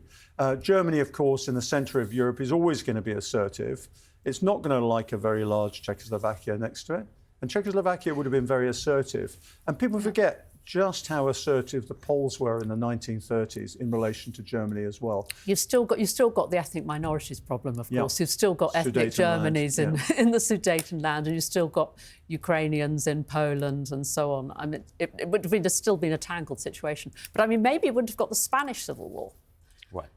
Germany, of course, in the centre of Europe is always going to be assertive. It's not going to like a very large Czechoslovakia next to it. And Czechoslovakia would have been very assertive. And people forget just how assertive the Poles were in the 1930s in relation to Germany as well. You've still got the ethnic minorities problem, of course. You've still got ethnic Germanies in the Sudetenland, and you've still got Ukrainians in Poland and so on. I mean, it would have still been a tangled situation. But I mean, maybe it wouldn't have got the Spanish Civil War. Right.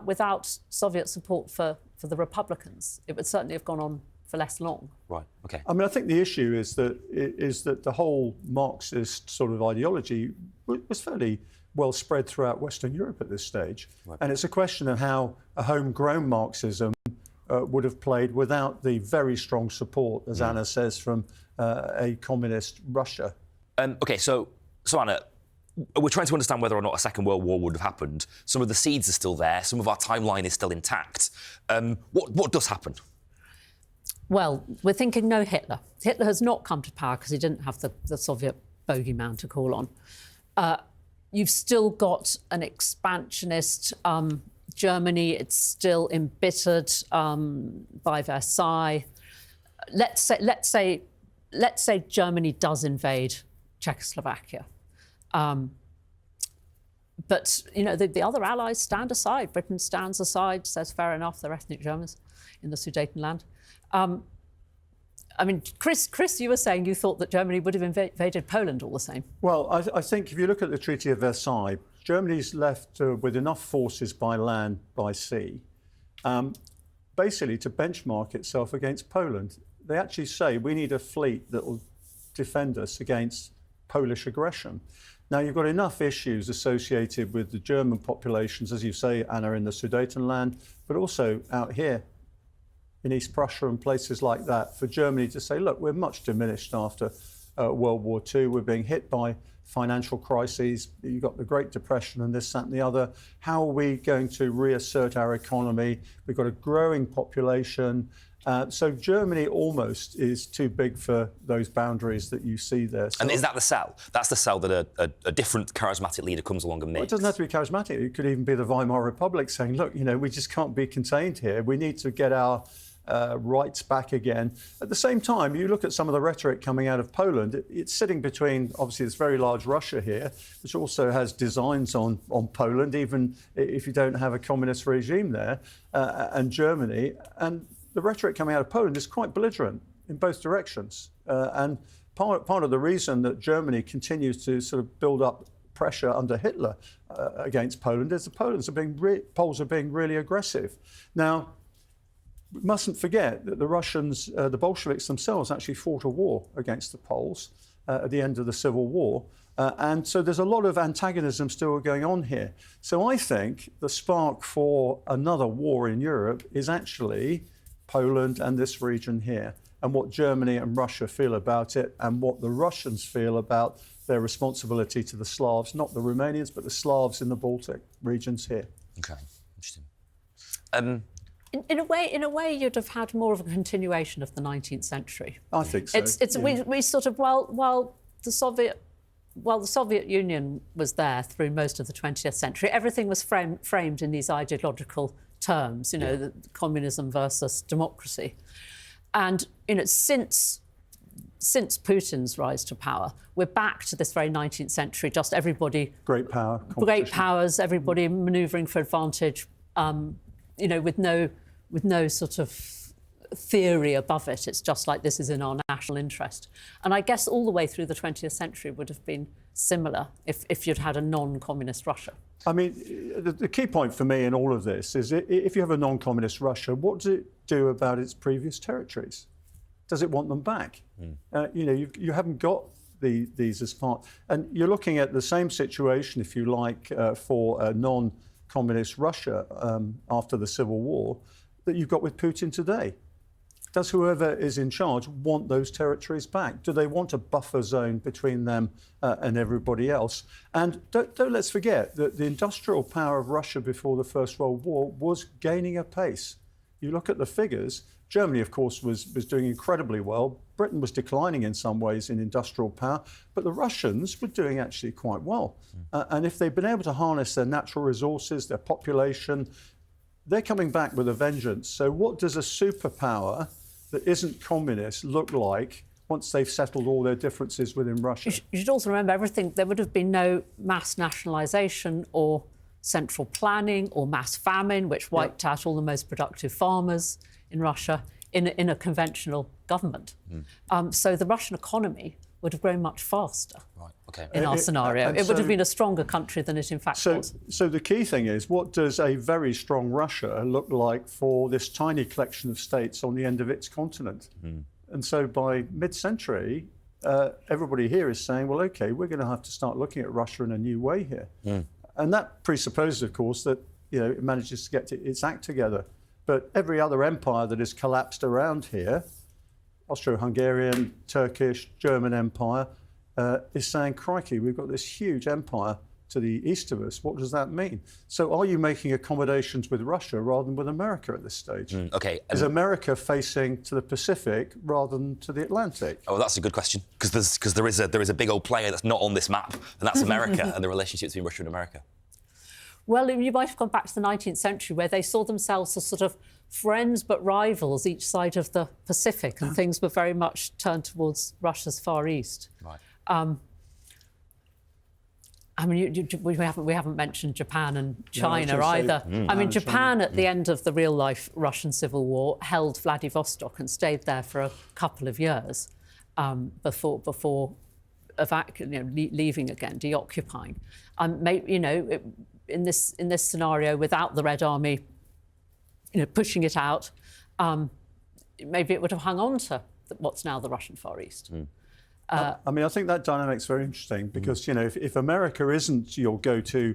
Without Soviet support for the Republicans, it would certainly have gone on for less long. Right. Okay. I mean, I think the issue is that the whole Marxist sort of ideology was fairly well spread throughout Western Europe at this stage, right. And it's a question of how a homegrown Marxism would have played without the very strong support, as Anna says, from a communist Russia. Okay, so Anna, we're trying to understand whether or not a Second World War would have happened. Some of the seeds are still there. Some of our timeline is still intact. What does happen? Well, we're thinking no Hitler. Hitler has not come to power because he didn't have the Soviet bogeyman to call on. You've still got an expansionist Germany. It's still embittered by Versailles. Let's say Germany does invade Czechoslovakia. But, the other allies stand aside. Britain stands aside, says fair enough, they're ethnic Germans in the Sudetenland. I mean, Chris, you were saying you thought that Germany would have invaded Poland all the same. Well, I think if you look at the Treaty of Versailles, Germany's left with enough forces by land, by sea, basically to benchmark itself against Poland. They actually say we need a fleet that will defend us against Polish aggression. Now, you've got enough issues associated with the German populations, as you say, Anna, in the Sudetenland, but also out here in East Prussia and places like that, for Germany to say, look, we're much diminished after World War II. We're being hit by financial crises. You've got the Great Depression and this, that and the other. How are we going to reassert our economy? We've got a growing population. So Germany almost is too big for those boundaries that you see there. So, and is that the sell? That's the sell that a different charismatic leader comes along and makes? Well, it doesn't have to be charismatic. It could even be the Weimar Republic saying, look, we just can't be contained here. We need to get our rights back again. At the same time, you look at some of the rhetoric coming out of Poland, it's sitting between, obviously, this very large Russia here, which also has designs on Poland, even if you don't have a communist regime there, and Germany. And the rhetoric coming out of Poland is quite belligerent in both directions. And part of the reason that Germany continues to sort of build up pressure under Hitler against Poland is the Poles are being really aggressive. Now, we mustn't forget that the Russians, the Bolsheviks themselves, actually fought a war against the Poles at the end of the Civil War. And so there's a lot of antagonism still going on here. So I think the spark for another war in Europe is actually Poland and this region here, and what Germany and Russia feel about it, and what the Russians feel about their responsibility to the Slavs, not the Romanians, but the Slavs in the Baltic regions here. Okay, interesting. In a way, you'd have had more of a continuation of the 19th century. I think so. We sort of while the Soviet Union was there through most of the 20th century, everything was framed in these ideological terms, the communism versus democracy. And, since Putin's rise to power, we're back to this very 19th century, just everybody... Great power. Great powers, everybody manoeuvring for advantage, with no sort of theory above it. It's just like this is in our national interest. And I guess all the way through the 20th century would have been similar if you'd had a non-communist Russia. I mean, the key point for me in all of this is if you have a non-communist Russia, what does it do about its previous territories? Does it want them back? You haven't got these as part... And you're looking at the same situation, if you like, for a non-communist Russia after the Civil War that you've got with Putin today. Does whoever is in charge want those territories back? Do they want a buffer zone between them and everybody else? And don't let's forget that the industrial power of Russia before the First World War was gaining apace. You look at the figures, Germany, of course, was doing incredibly well. Britain was declining in some ways in industrial power, but the Russians were doing actually quite well. And if they've been able to harness their natural resources, their population, they're coming back with a vengeance. So what does a superpower that isn't communist look like once they've settled all their differences within Russia? You should also remember there would have been no mass nationalisation or central planning or mass famine, which wiped out all the most productive farmers in Russia in a conventional government. So the Russian economy would have grown much faster. Right. Okay. In our scenario. It would have been a stronger country than it in fact was. So the key thing is, what does a very strong Russia look like for this tiny collection of states on the end of its continent? And so by mid-century, everybody here is saying, well, OK, we're going to have to start looking at Russia in a new way here. And that presupposes, of course, that it manages to get its act together. But every other empire that has collapsed around here, Austro-Hungarian, Turkish, German Empire, is saying, crikey, we've got this huge empire to the east of us. What does that mean? So are you making accommodations with Russia rather than with America at this stage? Okay. Is America facing to the Pacific rather than to the Atlantic? Oh, that's a good question, because there is a big old player that's not on this map, and that's America and the relationship between Russia and America. Well, you might have gone back to the 19th century where they saw themselves as sort of friends but rivals each side of the Pacific, and things were very much turned towards Russia's Far East. Right. I mean, we haven't mentioned Japan and China either. I mean, Japan at the end of the real-life Russian Civil War held Vladivostok and stayed there for a couple of years before leaving again, deoccupying. In this scenario, without the Red Army, pushing it out, maybe it would have hung on to what's now the Russian Far East. I mean, I think that dynamic's very interesting because, if America isn't your go-to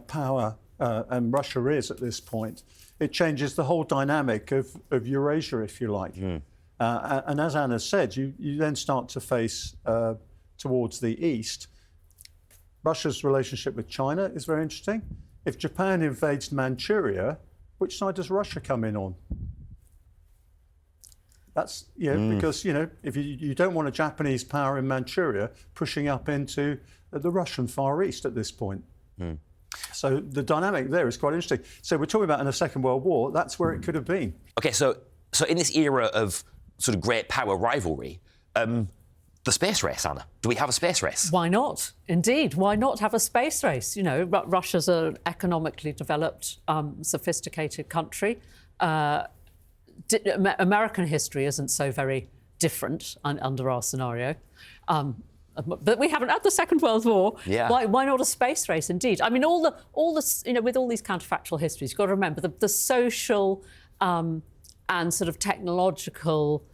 power, and Russia is at this point, it changes the whole dynamic of Eurasia, if you like. And as Anna said, you then start to face towards the east. Russia's relationship with China is very interesting. If Japan invades Manchuria, which side does Russia come in on? That's, because, if you don't want a Japanese power in Manchuria pushing up into the Russian Far East at this point. So the dynamic there is quite interesting. So we're talking about in the Second World War, that's where it could have been. OK, so in this era of sort of great power rivalry, the space race, Anna, do we have a space race? Why not? Indeed, why not have a space race? Russia's an economically developed, sophisticated country. American history isn't so very different under our scenario. But we haven't had the Second World War. Yeah. Why not a space race? Indeed. I mean, all the with all these counterfactual histories, you've got to remember the social and sort of technological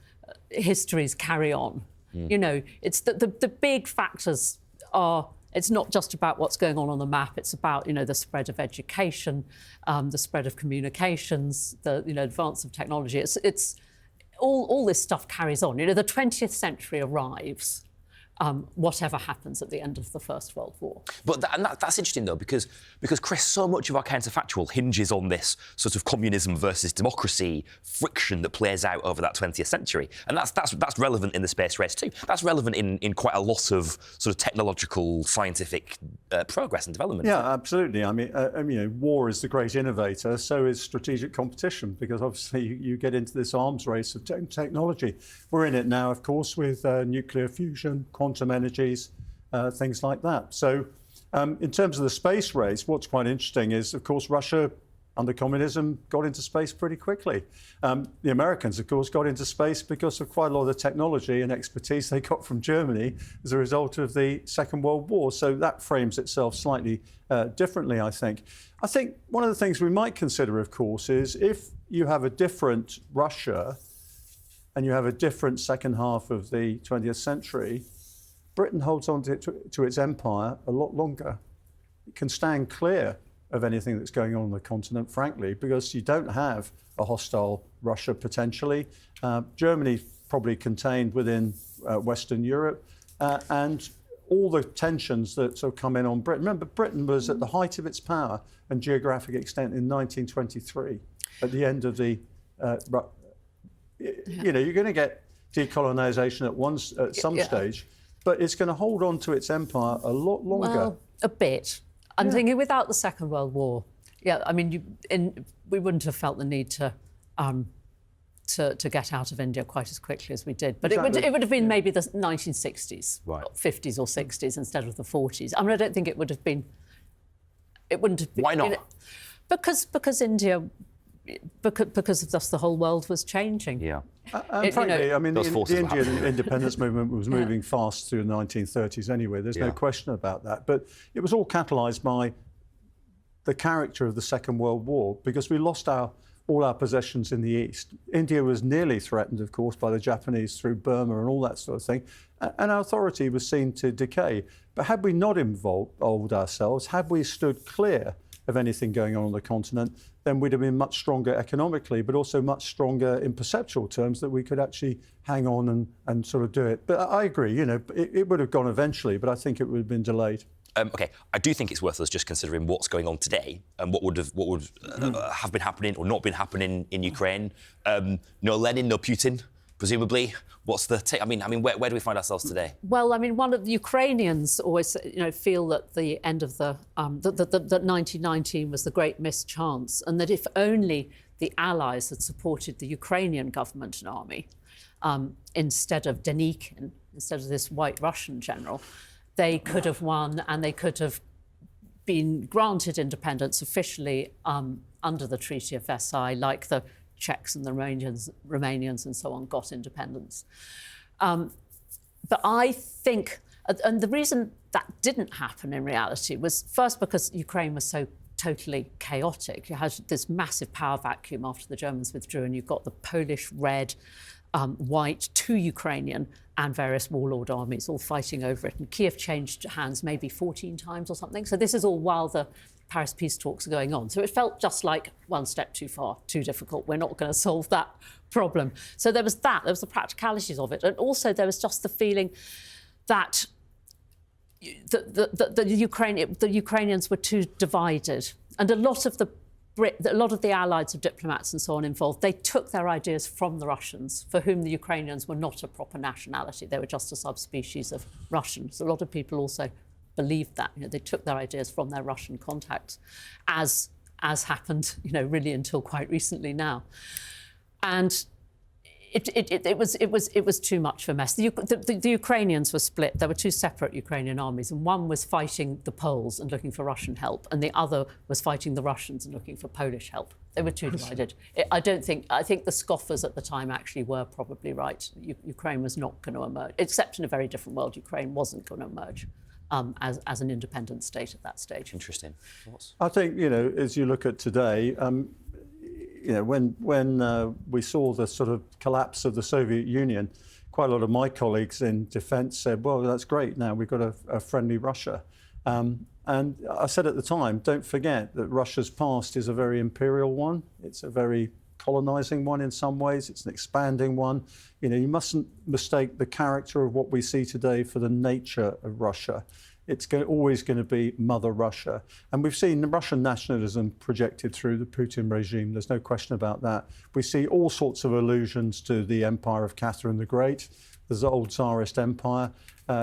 histories carry on. It's the big factors are. It's not just about what's going on the map. It's about the spread of education, the spread of communications, the advance of technology. It's all this stuff carries on. The 20th century arrives. Whatever happens at the end of the First World War. But that's interesting, though, because Chris, so much of our counterfactual hinges on this sort of communism versus democracy friction that plays out over that 20th century. And that's relevant in the space race, too. That's relevant in quite a lot of sort of technological, scientific progress and development. Yeah, absolutely. I mean, war is the great innovator, so is strategic competition, because obviously you get into this arms race of technology. We're in it now, of course, with nuclear fusion, quantum energies, things like that. So in terms of the space race, what's quite interesting is, of course, Russia, under communism, got into space pretty quickly. The Americans, of course, got into space because of quite a lot of the technology and expertise they got from Germany as a result of the Second World War. So that frames itself slightly differently, I think. I think one of the things we might consider, of course, is if you have a different Russia and you have a different second half of the 20th century, Britain holds on to its empire a lot longer. It can stand clear of anything that's going on the continent, frankly, because you don't have a hostile Russia potentially. Germany probably contained within Western Europe, and all the tensions that sort of come in on Britain. Remember, Britain was at the height of its power and geographic extent in 1923, at the end of the... you're going to get decolonisation at some stage, but it's going to hold on to its empire a lot longer. Well, a bit. I'm thinking without the Second World War, I mean, we wouldn't have felt the need to get out of India quite as quickly as we did. But Exactly. it would have been maybe the 1960s, right. 50s or 60s instead of the 40s. I mean, I don't think it would have been... It wouldn't have been... Why not? Because India... Because of thus the whole world was changing. Yeah. And frankly, I mean, the Indian happening. independence movement was moving fast through the 1930s anyway. There's no question about that. But it was all catalysed by the character of the Second World War, because we lost all our possessions in the East. India was nearly threatened, of course, by the Japanese through Burma and all that sort of thing. And our authority was seen to decay. But had we not involved ourselves, had we stood clear of anything going on the continent, then we'd have been much stronger economically, but also much stronger in perceptual terms, that we could actually hang on and sort of do it. But I agree, it would have gone eventually, but I think it would have been delayed. OK, I do think it's worth us just considering what's going on today and what would have been happening or not been happening in Ukraine. No Lenin, no Putin, presumably. What's the take? I mean, where do we find ourselves today? Well, I mean, one of the Ukrainians always, feel that the end of that 1919 was the great missed chance, and that if only the Allies had supported the Ukrainian government and army instead of Denikin, instead of this white Russian general, they could have won, and they could have been granted independence officially under the Treaty of Versailles, like the Czechs and the Romanians and so on got independence. But I think, and the reason that didn't happen in reality was first because Ukraine was so totally chaotic. You had this massive power vacuum after the Germans withdrew, and you've got the Polish red, white, two Ukrainian and various warlord armies all fighting over it. And Kiev changed hands maybe 14 times or something. So this is all while the Paris peace talks are going on. So it felt just like one step too far, too difficult. We're not going to solve that problem. So there was that. There was the practicalities of it. And also there was just the feeling that the Ukrainians were too divided. And a lot of the a lot of the allies of diplomats and so on involved, they took their ideas from the Russians, for whom the Ukrainians were not a proper nationality. They were just a subspecies of Russian. So a lot of people also believed that. They took their ideas from their Russian contacts, as happened, really until quite recently now. And it was too much of a mess. The Ukrainians were split. There were two separate Ukrainian armies, and one was fighting the Poles and looking for Russian help, and the other was fighting the Russians and looking for Polish help. They were too divided. I think the scoffers at the time actually were probably right. Ukraine was not going to emerge, except in a very different world. Ukraine wasn't going to emerge as an independent state at that stage. Interesting. Thoughts? I think, as you look at today, when we saw the sort of collapse of the Soviet Union, quite a lot of my colleagues in defence said, well, that's great, now we've got a friendly Russia. And I said at the time, don't forget that Russia's past is a very imperial one. It's a very colonising one in some ways. It's an expanding one. You mustn't mistake the character of what we see today for the nature of Russia. It's always going to be Mother Russia. And we've seen Russian nationalism projected through the Putin regime. There's no question about that. We see all sorts of allusions to the empire of Catherine the Great. There's the old tsarist empire.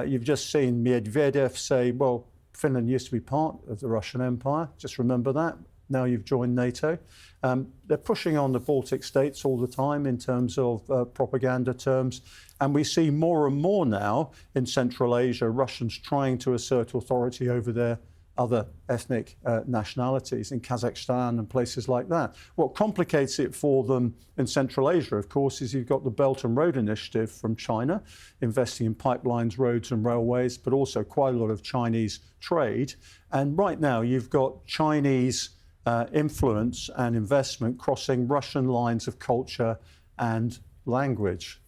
You've just seen Medvedev say, well, Finland used to be part of the Russian Empire. Just remember that. Now you've joined NATO. They're pushing on the Baltic states all the time in terms of propaganda terms. And we see more and more now in Central Asia, Russians trying to assert authority over their other ethnic nationalities in Kazakhstan and places like that. What complicates it for them in Central Asia, of course, is you've got the Belt and Road Initiative from China, investing in pipelines, roads and railways, but also quite a lot of Chinese trade. And right now you've got Chinese influence and investment crossing Russian lines of culture and language.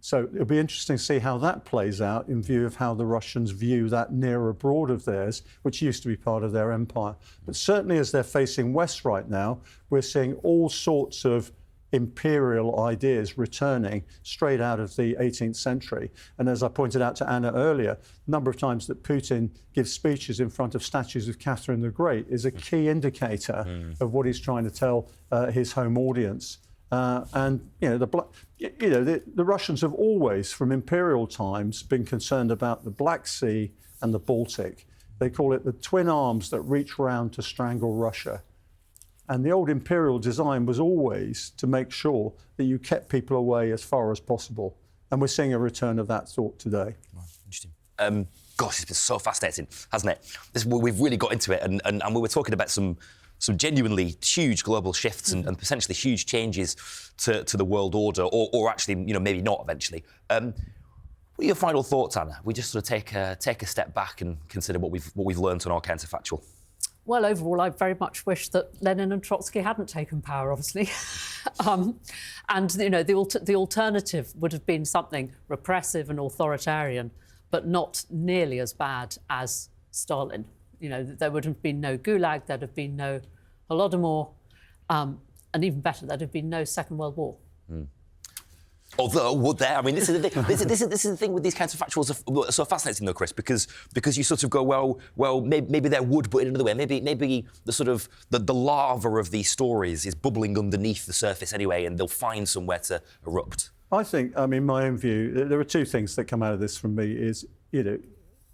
So it'll be interesting to see how that plays out in view of how the Russians view that near abroad of theirs, which used to be part of their empire. But certainly as they're facing west right now, we're seeing all sorts of imperial ideas returning straight out of the 18th century. And as I pointed out to Anna earlier, the number of times that Putin gives speeches in front of statues of Catherine the Great is a key indicator of what he's trying to tell his home audience. And the Russians have always, from imperial times, been concerned about the Black Sea and the Baltic. They call it the twin arms that reach round to strangle Russia. And the old imperial design was always to make sure that you kept people away as far as possible. And we're seeing a return of that thought today. Wow, interesting. Gosh, it's been so fascinating, hasn't it? We've really got into it, and we were talking about some genuinely huge global shifts and potentially huge changes to the world order, or actually, maybe not eventually. What are your final thoughts, Anna? We just sort of take a step back and consider what we've learned on our counterfactual. Well, overall, I very much wish that Lenin and Trotsky hadn't taken power, obviously. And, the alternative would have been something repressive and authoritarian, but not nearly as bad as Stalin. There would have been no Gulag, there'd have been no Holodomor, and even better, there'd have been no Second World War. Although, would there? I mean, this is the thing with these counterfactuals are so fascinating, though, Chris, because you sort of go, well, maybe there would, but in another way, maybe the sort of the lava of these stories is bubbling underneath the surface anyway, and they'll find somewhere to erupt. I think, my own view, there are two things that come out of this from me is,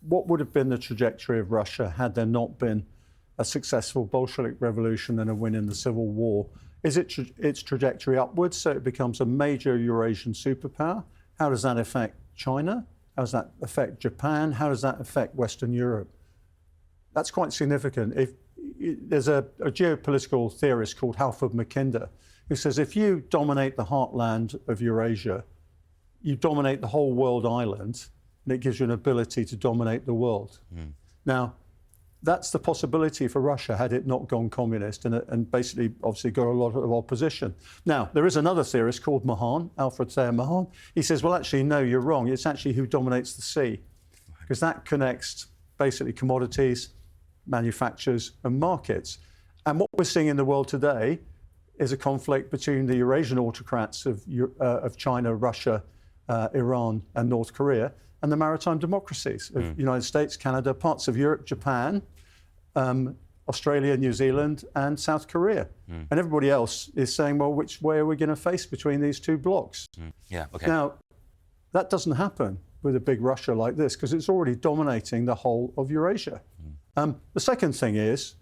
what would have been the trajectory of Russia had there not been a successful Bolshevik revolution and a win in the Civil War? Is it its trajectory upwards so it becomes a major Eurasian superpower? How does that affect China? How does that affect Japan? How does that affect Western Europe? That's quite significant. There's a geopolitical theorist called Halford Mackinder who says if you dominate the heartland of Eurasia, you dominate the whole world island, and it gives you an ability to dominate the world. Now, that's the possibility for Russia had it not gone communist and basically, obviously, got a lot of opposition. Now, there is another theorist called Mahan, Alfred Thayer Mahan. He says, well, actually, no, you're wrong. It's actually who dominates the sea, because that connects basically commodities, manufacturers and markets. And what we're seeing in the world today is a conflict between the Eurasian autocrats of China, Russia, Iran and North Korea, and the maritime democracies of the United States, Canada, parts of Europe, Japan, Australia, New Zealand, and South Korea. And everybody else is saying, well, which way are we going to face between these two blocks? Yeah, okay. Now, that doesn't happen with a big Russia like this because it's already dominating the whole of Eurasia. The second thing is,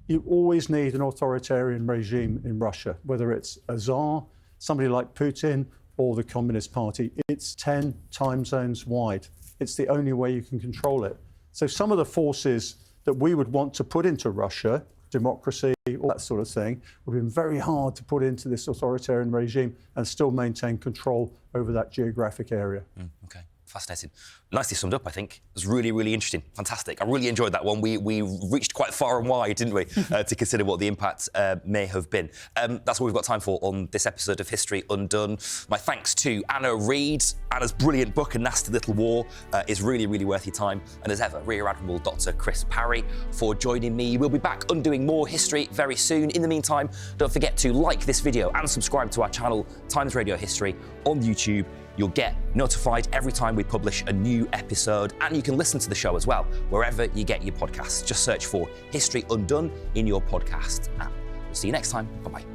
you always need an authoritarian regime in Russia, whether it's a czar, somebody like Putin, or the Communist Party. It's 10 time zones wide. It's the only way you can control it. So some of the forces that we would want to put into Russia, democracy, all that sort of thing, would have been very hard to put into this authoritarian regime and still maintain control over that geographic area. Okay, fascinating. Nicely summed up, I think. It was really, really interesting. Fantastic. I really enjoyed that one. We reached quite far and wide, didn't we, to consider what the impact may have been. That's all we've got time for on this episode of History Undone. My thanks to Anna Reid. Anna's brilliant book, A Nasty Little War, is really, really worth your time. And as ever, Rear Admiral Dr. Chris Parry for joining me. We'll be back undoing more history very soon. In the meantime, don't forget to like this video and subscribe to our channel, Times Radio History, on YouTube. You'll get notified every time we publish a new episode, and you can listen to the show as well, wherever you get your podcasts. Just search for History Undone in your podcast app. We'll see you next time. Bye-bye.